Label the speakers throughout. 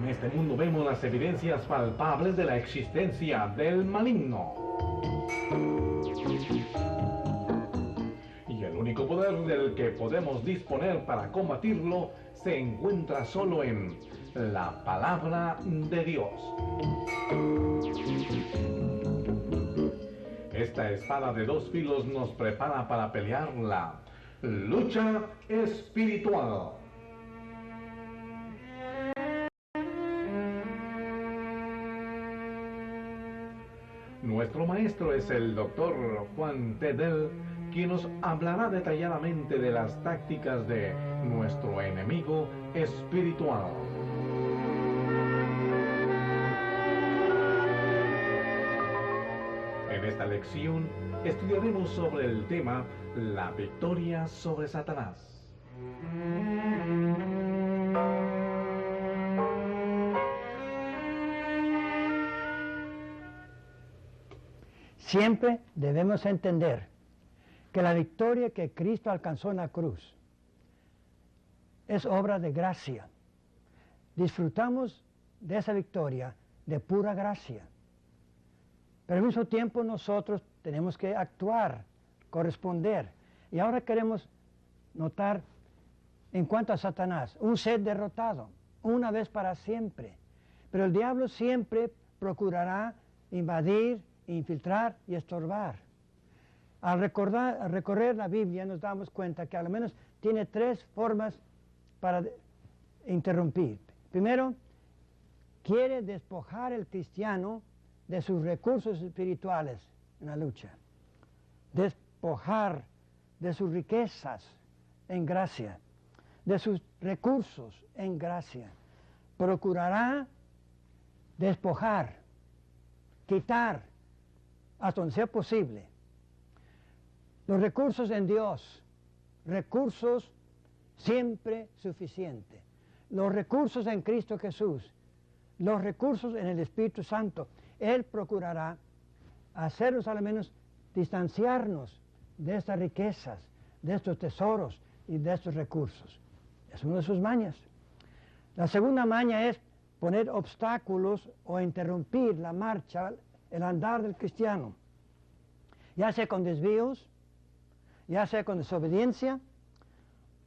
Speaker 1: En este mundo vemos las evidencias palpables de la existencia del maligno. Y el único poder del que podemos disponer para combatirlo se encuentra solo en la palabra de Dios. Esta espada de dos filos nos prepara para pelear la lucha espiritual. Nuestro maestro es el doctor Juan Tedel, quien nos hablará detalladamente de las tácticas de nuestro enemigo espiritual. En esta lección estudiaremos sobre el tema la victoria sobre Satanás.
Speaker 2: Siempre debemos entender que la victoria que Cristo alcanzó en la cruz es obra de gracia. Disfrutamos de esa victoria de pura gracia. Pero al mismo tiempo nosotros tenemos que actuar, corresponder. Y ahora queremos notar en cuanto a Satanás, un ser derrotado, una vez para siempre. Pero el diablo siempre procurará invadir, infiltrar y estorbar. Al recorrer la Biblia nos damos cuenta que al menos tiene tres formas para interrumpir. Primero, quiere despojar al cristiano de sus recursos espirituales en la lucha. Despojar de sus riquezas en gracia, de sus recursos en gracia. Procurará despojar, quitar, hasta donde sea posible, los recursos en Dios, recursos siempre suficientes, los recursos en Cristo Jesús, los recursos en el Espíritu Santo. Él procurará hacernos al menos distanciarnos de estas riquezas, de estos tesoros y de estos recursos. Es una de sus mañas. La segunda maña es poner obstáculos o interrumpir la marcha, el andar del cristiano, ya sea con desvíos, ya sea con desobediencia,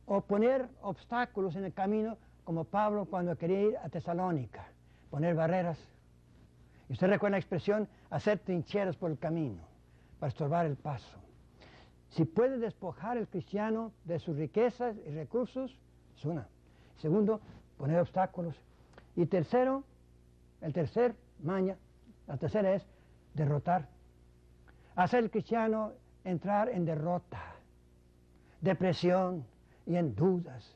Speaker 2: o poner obstáculos en el camino, como Pablo cuando quería ir a Tesalónica, poner barreras. Y usted recuerda la expresión, hacer trincheras por el camino, para estorbar el paso. Si puede despojar el cristiano de sus riquezas y recursos, es una. Segundo, poner obstáculos. Y tercero, la tercera es derrotar. Hacer al cristiano entrar en derrota, depresión y en dudas.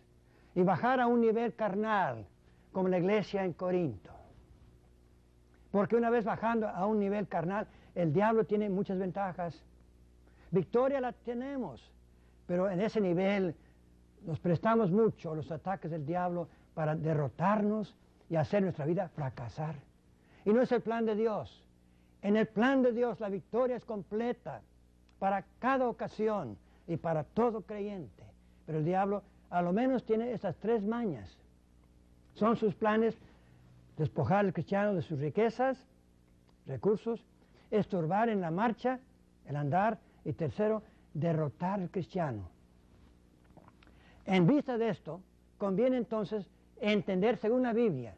Speaker 2: Y bajar a un nivel carnal, como la iglesia en Corinto. Porque una vez bajando a un nivel carnal, el diablo tiene muchas ventajas. Victoria la tenemos, pero en ese nivel nos prestamos mucho a los ataques del diablo para derrotarnos y hacer nuestra vida fracasar. Y no es el plan de Dios. En el plan de Dios la victoria es completa para cada ocasión y para todo creyente. Pero el diablo a lo menos tiene estas tres mañas. Son sus planes: despojar al cristiano de sus riquezas, recursos, estorbar en la marcha, el andar, y tercero, derrotar al cristiano. En vista de esto, conviene entonces entender, según la Biblia,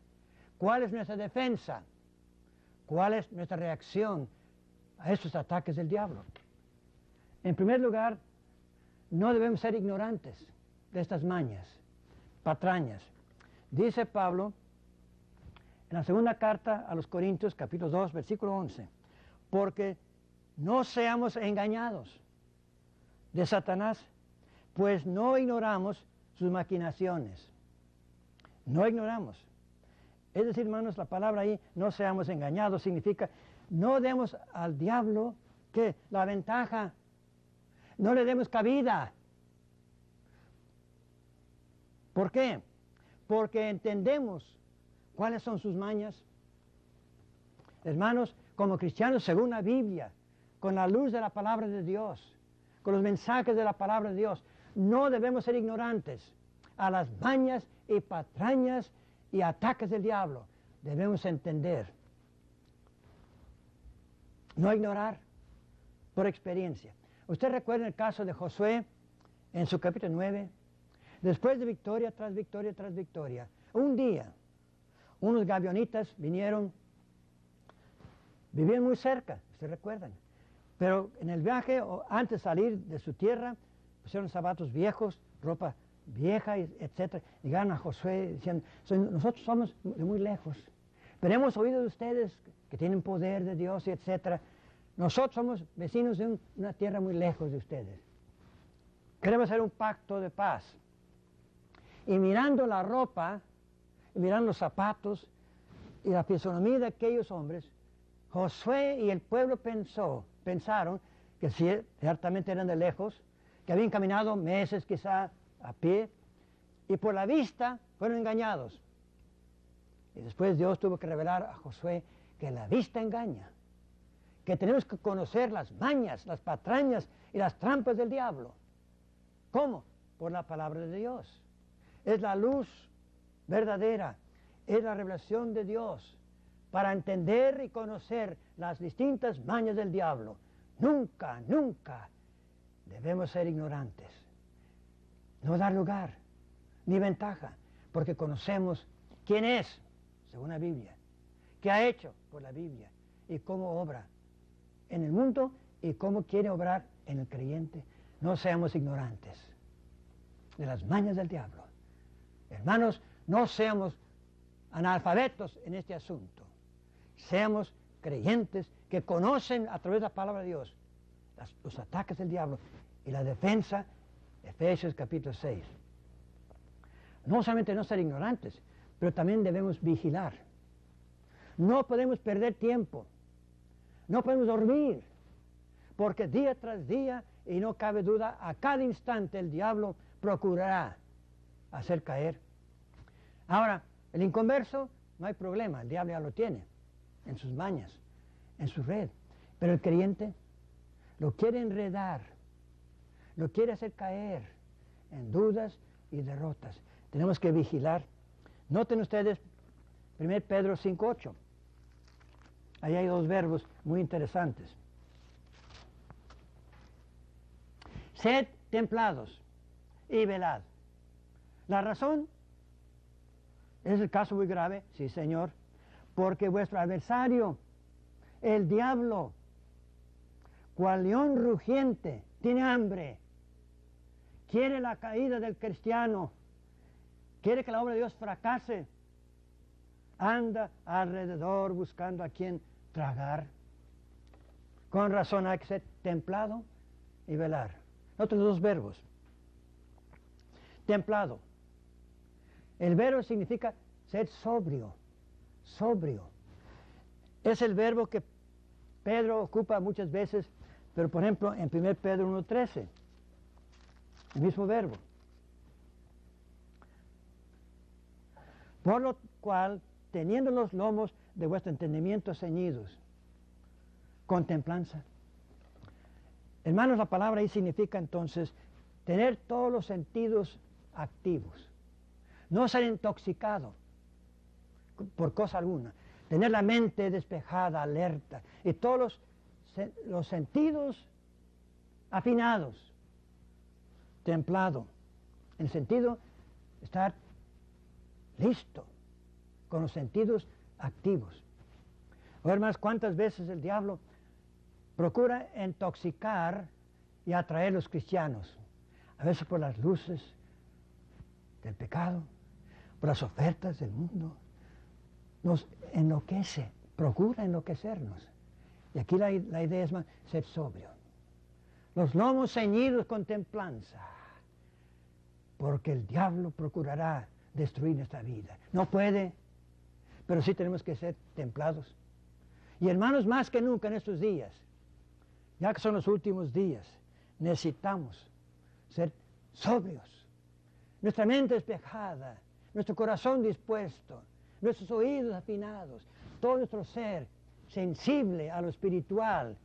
Speaker 2: cuál es nuestra defensa, cuál es nuestra reacción a estos ataques del diablo. En primer lugar, no debemos ser ignorantes de estas mañas, patrañas. Dice Pablo en la segunda carta a los Corintios, capítulo 2, versículo 11, porque no seamos engañados de Satanás, pues no ignoramos sus maquinaciones. No ignoramos. Es decir, hermanos, la palabra ahí, no seamos engañados, significa no demos al diablo ¿qué? La ventaja. No le demos cabida. ¿Por qué? Porque entendemos cuáles son sus mañas. Hermanos, como cristianos, según la Biblia, con la luz de la palabra de Dios, con los mensajes de la palabra de Dios, no debemos ser ignorantes a las mañas y patrañas y ataques del diablo debemos entender. No ignorar por experiencia. Usted recuerda el caso de Josué en su capítulo 9. Después de victoria tras victoria tras victoria, un día unos gavionitas vinieron, vivían muy cerca, ustedes recuerdan, pero en el viaje, antes de salir de su tierra, pusieron zapatos viejos, ropa vieja, etc. Llegaron a Josué diciendo, nosotros somos de muy lejos, pero hemos oído de ustedes que tienen poder de Dios, etc. Nosotros somos vecinos de una tierra muy lejos de ustedes. Queremos hacer un pacto de paz. Y mirando la ropa, y mirando los zapatos y la fisonomía de aquellos hombres, Josué y el pueblo pensaron que ciertamente eran de lejos, que habían caminado meses quizá a pie, y por la vista fueron engañados. Y después Dios tuvo que revelar a Josué que la vista engaña, que tenemos que conocer las mañas, las patrañas y las trampas del diablo. ¿Cómo? Por la palabra de Dios. Es la luz verdadera, es la revelación de Dios para entender y conocer las distintas mañas del diablo. Nunca, nunca debemos ser ignorantes. No dar lugar ni ventaja, porque conocemos quién es, según la Biblia, qué ha hecho por la Biblia y cómo obra en el mundo y cómo quiere obrar en el creyente. No seamos ignorantes de las mañas del diablo. Hermanos, no seamos analfabetos en este asunto. Seamos creyentes que conocen a través de la palabra de Dios los ataques del diablo y la defensa. Efesios capítulo 6. No solamente no ser ignorantes, pero también debemos vigilar. No podemos perder tiempo. No podemos dormir, porque día tras día, y no cabe duda, a cada instante el diablo procurará hacer caer. Ahora, el inconverso, no hay problema, el diablo ya lo tiene en sus mañas, en su red. Pero el creyente lo quiere enredar, lo quiere hacer caer en dudas y derrotas. Tenemos que vigilar. Noten ustedes 1 Pedro 5:8. Ahí hay dos verbos muy interesantes. Sed templados y velad. La razón es el caso muy grave, sí señor, porque vuestro adversario, el diablo, cual león rugiente, tiene hambre, quiere la caída del cristiano, quiere que la obra de Dios fracase, anda alrededor buscando a quien tragar. Con razón hay que ser templado y velar. Otros dos verbos. Templado. El verbo significa ser sobrio, sobrio. Es el verbo que Pedro ocupa muchas veces, pero por ejemplo en 1 Pedro 1:13, el mismo verbo. Por lo cual, teniendo los lomos de vuestro entendimiento ceñidos, con templanza. Hermanos, la palabra ahí significa entonces tener todos los sentidos activos, no ser intoxicado por cosa alguna, tener la mente despejada, alerta, y todos los sentidos afinados, templado, en el sentido de estar listo, con los sentidos activos. O hermanos, ¿cuántas veces el diablo procura intoxicar y atraer a los cristianos? A veces por las luces del pecado, por las ofertas del mundo. Nos enloquece, procura enloquecernos. Y aquí la idea es más, ser sobrio. Los lomos ceñidos con templanza, porque el diablo procurará destruir nuestra vida. No puede, pero sí tenemos que ser templados. Y hermanos, más que nunca en estos días, ya que son los últimos días, necesitamos ser sobrios. Nuestra mente despejada, nuestro corazón dispuesto, nuestros oídos afinados, todo nuestro ser sensible a lo espiritual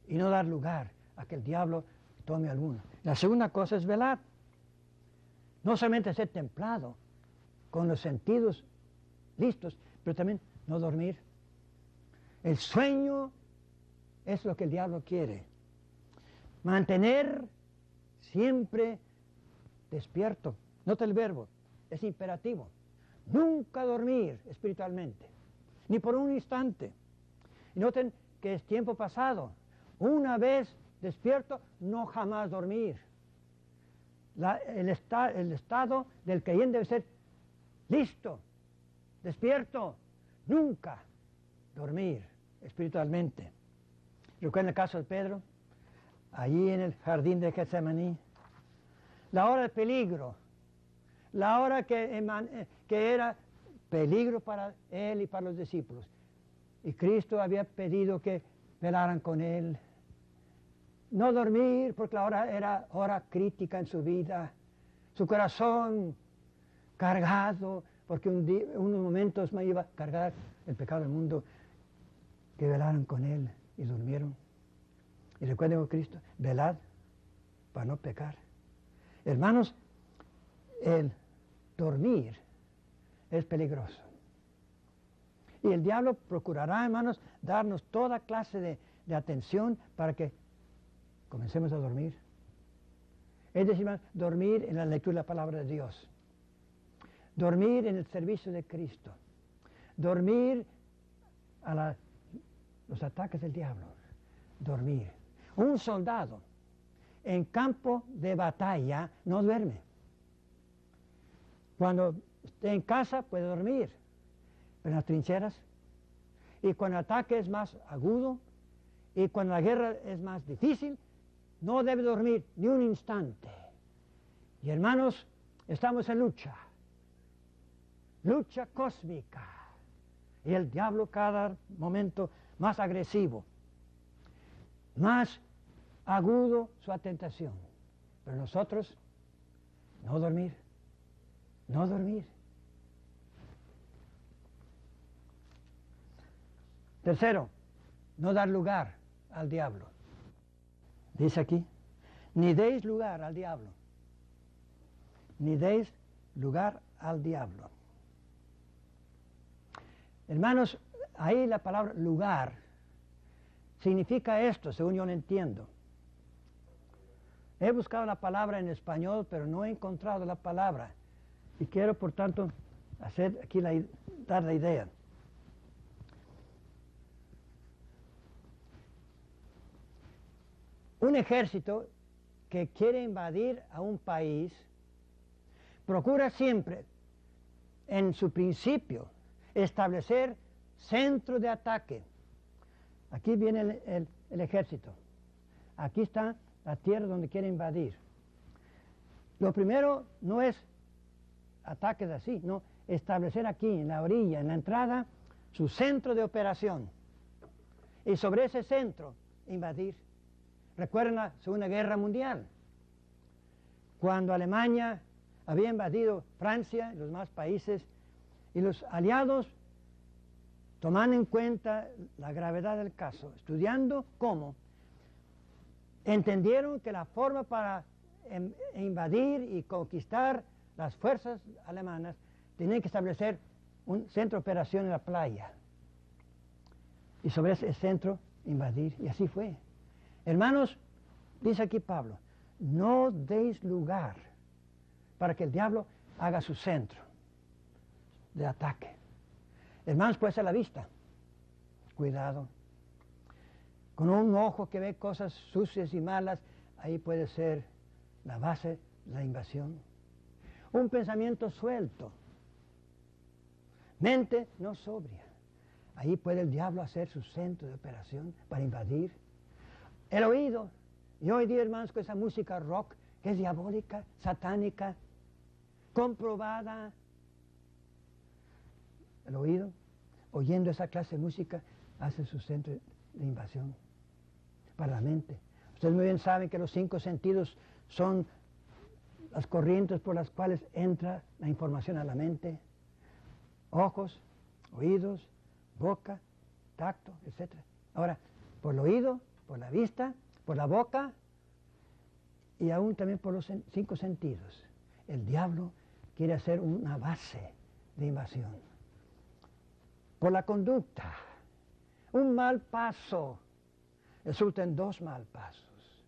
Speaker 2: y no dar lugar a que el diablo tome alguno. La segunda cosa es velar. No solamente ser templado, con los sentidos listos, pero también no dormir. El sueño es lo que el diablo quiere. Mantener siempre despierto. Nota el verbo, es imperativo. Nunca dormir espiritualmente, ni por un instante. Y noten que es tiempo pasado. Una vez despierto, no jamás dormir. El estado del creyente debe ser listo, despierto, nunca dormir espiritualmente. Recuerden el caso de Pedro, allí en el jardín de Getsemaní, la hora de peligro, la hora que era peligro para él y para los discípulos. Y Cristo había pedido que velaran con él. No dormir, porque la hora era hora crítica en su vida. Su corazón cargado, porque unos momentos me iba a cargar el pecado del mundo, que velaran con él y durmieron. Y recuerden con Cristo, velad para no pecar. Hermanos, el dormir es peligroso. Y el diablo procurará, hermanos, darnos toda clase de atención para que comencemos a dormir. Es decir, hermanos, dormir en la lectura de la palabra de Dios. Dormir en el servicio de Cristo. Dormir a los ataques del diablo. Dormir. Un soldado en campo de batalla no duerme. Cuando esté en casa puede dormir, pero en las trincheras, y cuando el ataque es más agudo, y cuando la guerra es más difícil, no debe dormir ni un instante. Y hermanos, estamos en lucha cósmica, y el diablo cada momento más agresivo, más agudo su tentación. Pero nosotros, no dormir. Tercero, no dar lugar al diablo. Dice aquí, ni deis lugar al diablo. Ni deis lugar al diablo. Hermanos, ahí la palabra lugar significa esto, según yo lo entiendo. He buscado la palabra en español, pero no he encontrado la palabra. Y quiero, por tanto, hacer aquí dar la idea. Un ejército que quiere invadir a un país procura siempre, en su principio, establecer centro de ataque. Aquí viene el ejército. Aquí está la tierra donde quiere invadir. Lo primero no es ataques así, no, establecer aquí, en la orilla, en la entrada, su centro de operación. Y sobre ese centro, invadir. Recuerden la Segunda Guerra Mundial, cuando Alemania había invadido Francia y los demás países, y los aliados, tomando en cuenta la gravedad del caso, estudiando cómo, entendieron que la forma para invadir y conquistar las fuerzas alemanas tenían que establecer un centro de operación en la playa. Y sobre ese centro invadir, y así fue. Hermanos, dice aquí Pablo, no deis lugar para que el diablo haga su centro de ataque. Hermanos, puede ser la vista. Cuidado. Con un ojo que ve cosas sucias y malas, ahí puede ser la base de la invasión. Un pensamiento suelto. Mente no sobria. Ahí puede el diablo hacer su centro de operación para invadir. El oído. Y hoy día, hermanos, con esa música rock que es diabólica, satánica, comprobada. El oído, oyendo esa clase de música, hace su centro de invasión para la mente. Ustedes muy bien saben que los 5 sentidos son las corrientes por las cuales entra la información a la mente. Ojos, oídos, boca, tacto, etc. Ahora, por el oído, por la vista, por la boca y aún también por los 5 sentidos. El diablo quiere hacer una base de invasión. por la conducta. Un mal paso resulta en 2 mal pasos,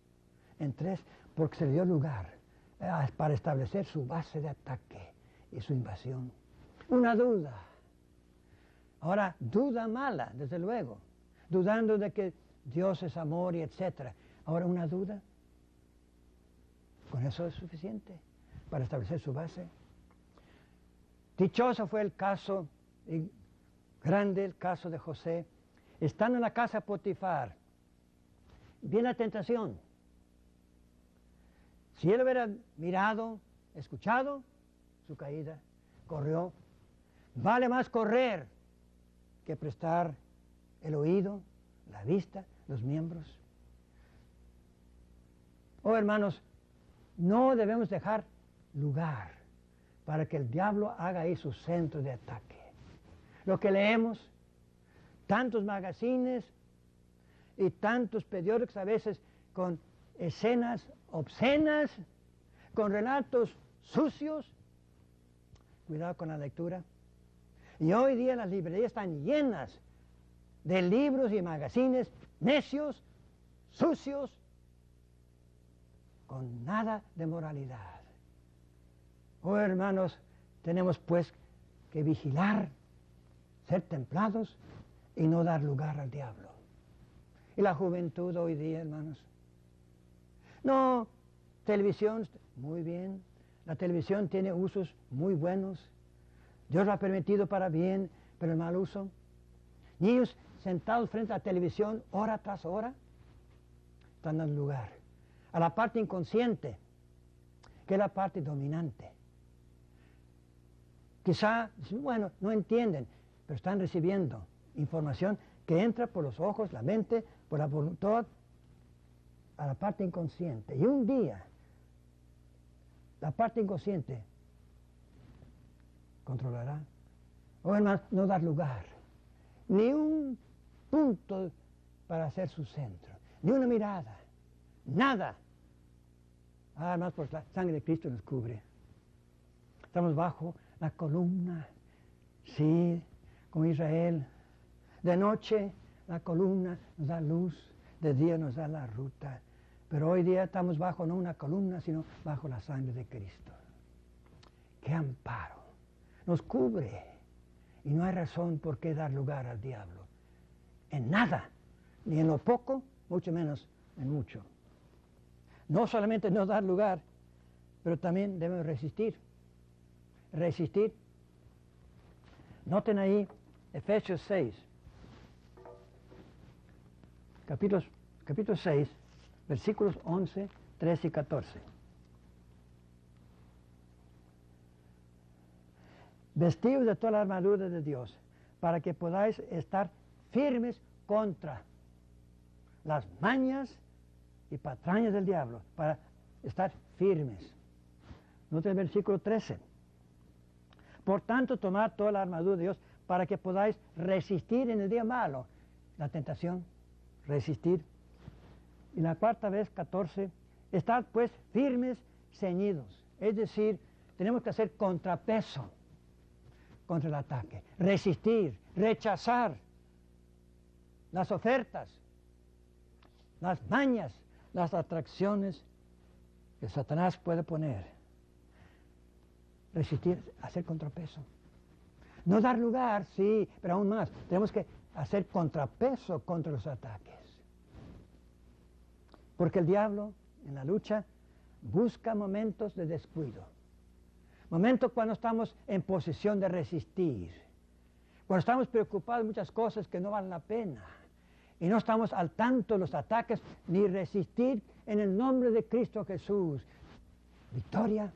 Speaker 2: en 3, porque se le dio lugar para establecer su base de ataque y su invasión. Una duda. Ahora, duda mala, desde luego, dudando de que Dios es amor y etcétera. Ahora, una duda, con eso es suficiente para establecer su base. Dichoso fue el caso, y grande el caso de José, estando en la casa de Potifar, viene la tentación. Si él hubiera mirado, escuchado su caída, corrió. Vale más correr que prestar el oído, la vista, los miembros. Oh, hermanos, no debemos dejar lugar para que el diablo haga ahí su centro de ataque. Lo que leemos, tantos magazines y tantos periódicos a veces con escenas obscenas, con relatos sucios. Cuidado con la lectura. Y hoy día las librerías están llenas de libros y magazines necios, sucios, con nada de moralidad. Oh, hermanos, tenemos pues que vigilar, ser templados y no dar lugar al diablo. Y la juventud hoy día, hermanos. No, televisión, muy bien. La televisión tiene usos muy buenos. Dios lo ha permitido para bien, pero el mal uso. Niños sentados frente a la televisión hora tras hora están dando lugar a la parte inconsciente, que es la parte dominante. Quizá, bueno, no entienden, pero están recibiendo información que entra por los ojos, la mente, por la voluntad, a la parte inconsciente. Y un día, la parte inconsciente controlará. O hermanos, no dar lugar, ni un punto para hacer su centro, ni una mirada, nada. Además, porque la sangre de Cristo nos cubre. Estamos bajo la columna, sí, como Israel. De noche la columna nos da luz, de día nos da la ruta. Pero hoy día estamos bajo no una columna, sino bajo la sangre de Cristo. ¡Qué amparo! Nos cubre. Y no hay razón por qué dar lugar al diablo. En nada, ni en lo poco, mucho menos en mucho. No solamente no dar lugar, pero también debemos resistir. Resistir. Noten ahí Efesios 6, capítulo 6, versículos 11, 13 y 14. Vestidos de toda la armadura de Dios, para que podáis estar firmes contra las mañas y patrañas del diablo, para estar firmes. Noten el versículo 13. Por tanto, tomad toda la armadura de Dios, para que podáis resistir en el día malo, la tentación, resistir. Y la cuarta vez, 14, estad pues firmes, ceñidos. Es decir, tenemos que hacer contrapeso contra el ataque, resistir, rechazar las ofertas, las mañas, las atracciones que Satanás puede poner. Resistir, hacer contrapeso. No dar lugar, sí, pero aún más, tenemos que hacer contrapeso contra los ataques. Porque el diablo, en la lucha, busca momentos de descuido. Momentos cuando estamos en posición de resistir. Cuando estamos preocupados de muchas cosas que no valen la pena. Y no estamos al tanto de los ataques, ni resistir en el nombre de Cristo Jesús. Victoria,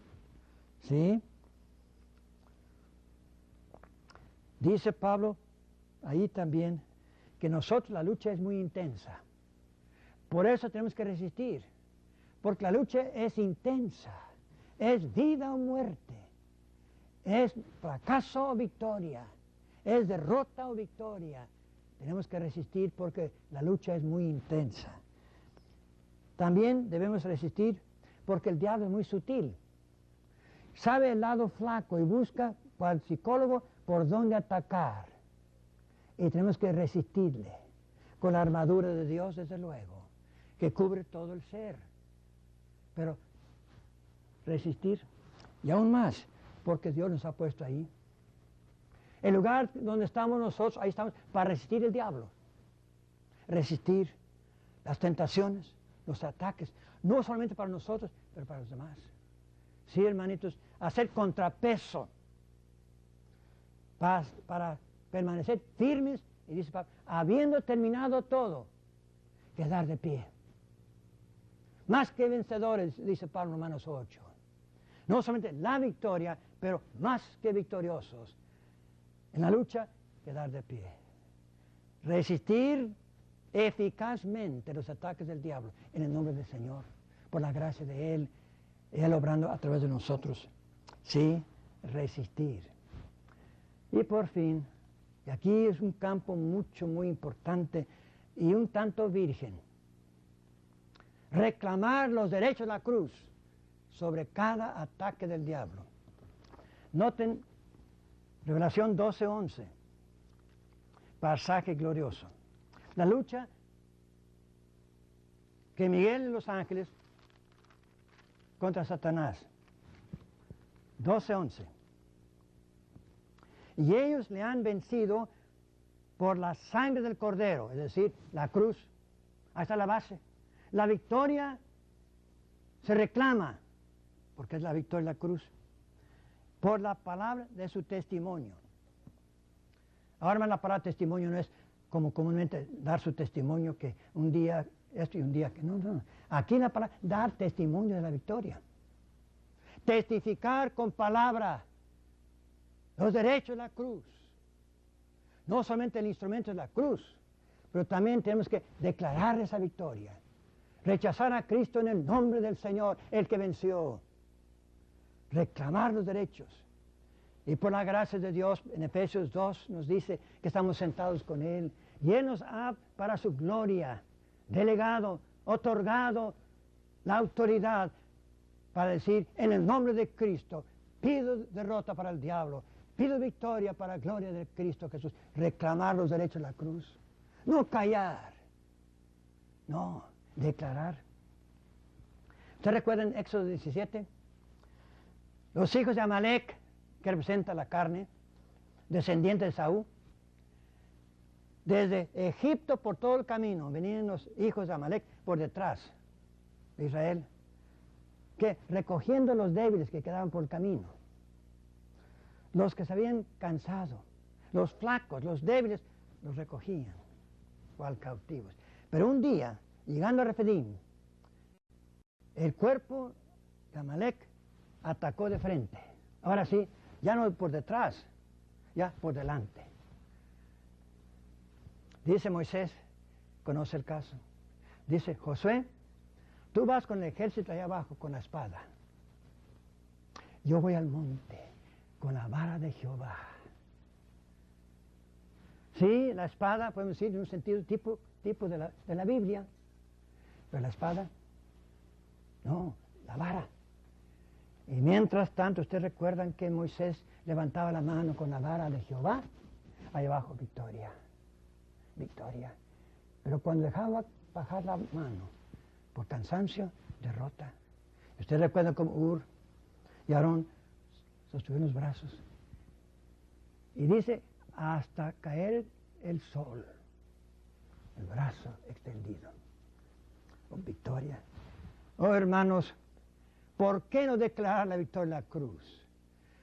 Speaker 2: ¿sí? Dice Pablo ahí también que nosotros la lucha es muy intensa. Por eso tenemos que resistir, porque la lucha es intensa, es vida o muerte, es fracaso o victoria, es derrota o victoria. Tenemos que resistir porque la lucha es muy intensa. También debemos resistir porque el diablo es muy sutil. Sabe el lado flaco y busca, cual psicólogo, por dónde atacar. Y tenemos que resistirle con la armadura de Dios, desde luego, que cubre todo el ser. Pero resistir, y aún más, porque Dios nos ha puesto ahí. El lugar donde estamos nosotros, ahí estamos, para resistir el diablo. Resistir las tentaciones, los ataques, no solamente para nosotros, pero para los demás. Sí, hermanitos, hacer contrapeso para permanecer firmes, y dice Pablo, habiendo terminado todo, quedar de pie. Más que vencedores, dice Pablo en Romanos 8. No solamente la victoria, pero más que victoriosos. En la lucha, quedar de pie. Resistir eficazmente los ataques del diablo en el nombre del Señor, por la gracia de Él obrando a través de nosotros. Sí, resistir. Y por fin, y aquí es un campo muy importante y un tanto virgen. Reclamar los derechos de la cruz sobre cada ataque del diablo. Noten Revelación 12:11, pasaje glorioso. La lucha que Miguel y los ángeles contra Satanás. 12:11. Y ellos le han vencido por la sangre del Cordero, es decir, la cruz. Ahí está la base. La victoria se reclama, porque es la victoria de la cruz, por la palabra de su testimonio. Ahora la palabra testimonio no es como comúnmente dar su testimonio que un día esto y un día que no. Aquí la palabra, dar testimonio de la victoria. Testificar con palabra los derechos de la cruz. No solamente el instrumento de la cruz, pero también tenemos que declarar esa victoria. Rechazar a Cristo en el nombre del Señor, el que venció. Reclamar los derechos. Y por la gracia de Dios, en Efesios 2 nos dice que estamos sentados con Él. Y Él nos ha, para su gloria, delegado, otorgado la autoridad para decir, en el nombre de Cristo, pido derrota para el diablo, pido victoria para la gloria de Cristo Jesús. Reclamar los derechos de la cruz. No callar. No, declarar. ¿Ustedes recuerdan Éxodo 17? Los hijos de Amalek, que representa la carne, descendientes de Saúl. Desde Egipto por todo el camino venían los hijos de Amalek por detrás de Israel, que recogiendo los débiles que quedaban por el camino, los que se habían cansado, los flacos, los débiles, los recogían, cual cautivos. Pero un día, llegando a Refidim, el cuerpo de Amalek atacó de frente. Ahora sí, ya no por detrás, ya por delante. Dice Moisés, conoce el caso, dice, Josué, tú vas con el ejército allá abajo con la espada. Yo voy al monte con la vara de Jehová. Sí, la espada, podemos decir, en un sentido tipo de la Biblia, pero la espada, no, la vara. Y mientras tanto, ustedes recuerdan que Moisés levantaba la mano con la vara de Jehová, ahí abajo victoria, victoria. Pero cuando dejaba bajar la mano, por cansancio, derrota. Ustedes recuerdan cómo Ur y Aarón sostuvieron los brazos. Y dice, hasta caer el sol, el brazo extendido, con victoria. Oh hermanos, ¿por qué no declarar la victoria en la cruz?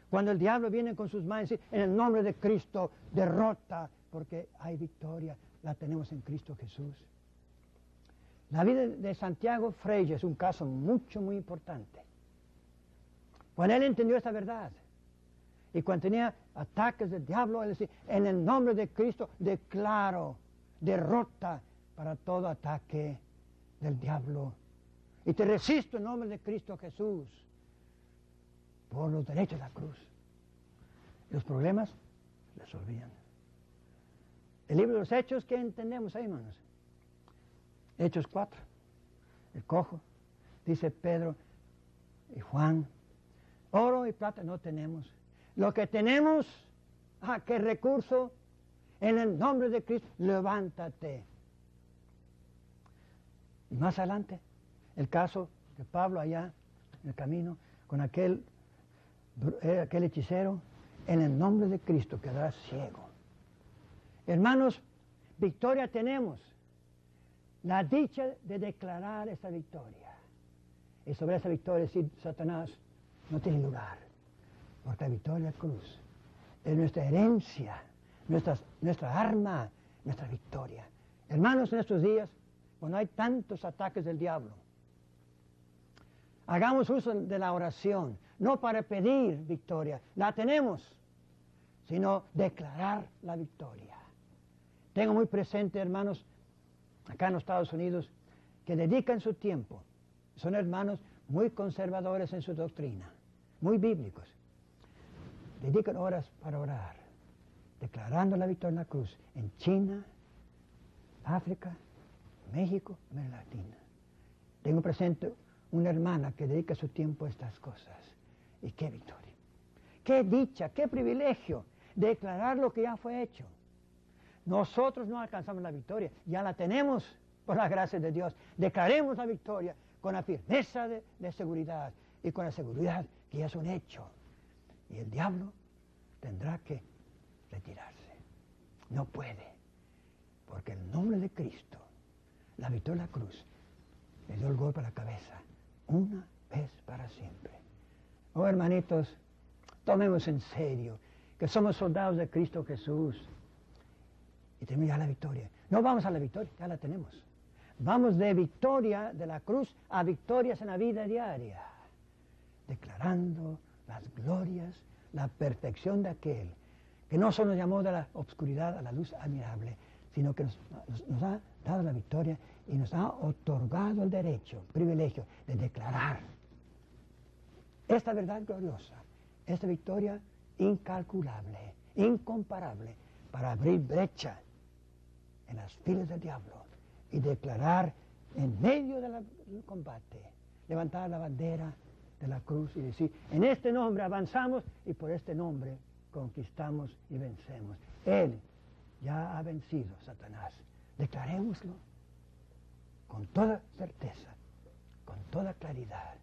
Speaker 2: Cuando el diablo viene con sus manos y dice, en el nombre de Cristo, derrota, porque hay victoria, la tenemos en Cristo Jesús. La vida de Santiago Frey es un caso muy importante. Cuando él entendió esta verdad, y cuando tenía ataques del diablo, él decía, en el nombre de Cristo declaro derrota para todo ataque del diablo. Y te resisto en nombre de Cristo Jesús por los derechos de la cruz. Los problemas resolvían. El libro de los Hechos, ¿qué entendemos ahí, hermanos? Hechos 4, el cojo, dice Pedro y Juan, oro y plata no tenemos. Lo que tenemos, ¿qué recurso? En el nombre de Cristo, levántate. Y más adelante, el caso de Pablo allá en el camino, con aquel hechicero, en el nombre de Cristo quedará ciego. Hermanos, victoria tenemos. La dicha de declarar esa victoria. Y sobre esa victoria, sí, Satanás no tiene lugar. Porque la victoria de la cruz es nuestra herencia, nuestra arma, nuestra victoria. Hermanos, en estos días, cuando hay tantos ataques del diablo, hagamos uso de la oración, no para pedir victoria, la tenemos, sino declarar la victoria. Tengo muy presente, hermanos, acá en los Estados Unidos, que dedican su tiempo, son hermanos muy conservadores en su doctrina, muy bíblicos. Dedican horas para orar, declarando la victoria en la cruz en China, África, México, América Latina. Tengo presente una hermana que dedica su tiempo a estas cosas. Y qué victoria, qué dicha, qué privilegio declarar lo que ya fue hecho. Nosotros no alcanzamos la victoria, ya la tenemos por la gracia de Dios. Declaremos la victoria con la firmeza de seguridad y con la seguridad que ya es un hecho. Y el diablo tendrá que retirarse. No puede, porque el nombre de Cristo, la victoria de la cruz, le dio el golpe a la cabeza, una vez para siempre. Oh, hermanitos, tomemos en serio que somos soldados de Cristo Jesús y tenemos ya la victoria. No vamos a la victoria, ya la tenemos. Vamos de victoria de la cruz a victorias en la vida diaria, declarando las glorias, la perfección de aquel que no solo nos llamó de la obscuridad a la luz admirable, sino que nos ha dado la victoria y nos ha otorgado el derecho, el privilegio de declarar esta verdad gloriosa, esta victoria incalculable, incomparable, para abrir brecha en las filas del diablo y declarar en medio del combate, levantar la bandera de la cruz y decir, en este nombre avanzamos y por este nombre conquistamos y vencemos. Él ya ha vencido a Satanás. Declarémoslo con toda certeza, con toda claridad.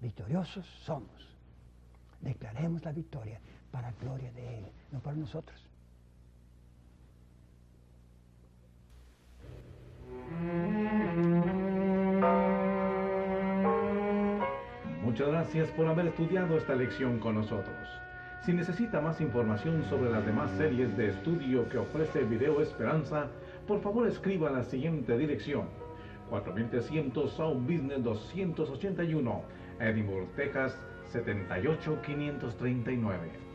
Speaker 2: Victoriosos somos. Declaremos la victoria para gloria de Él, no para nosotros.
Speaker 1: Muchas gracias por haber estudiado esta lección con nosotros. Si necesita más información sobre las demás series de estudio que ofrece Video Esperanza, por favor escriba a la siguiente dirección: 4300 South Business 281, Edinburgh, Texas 78539.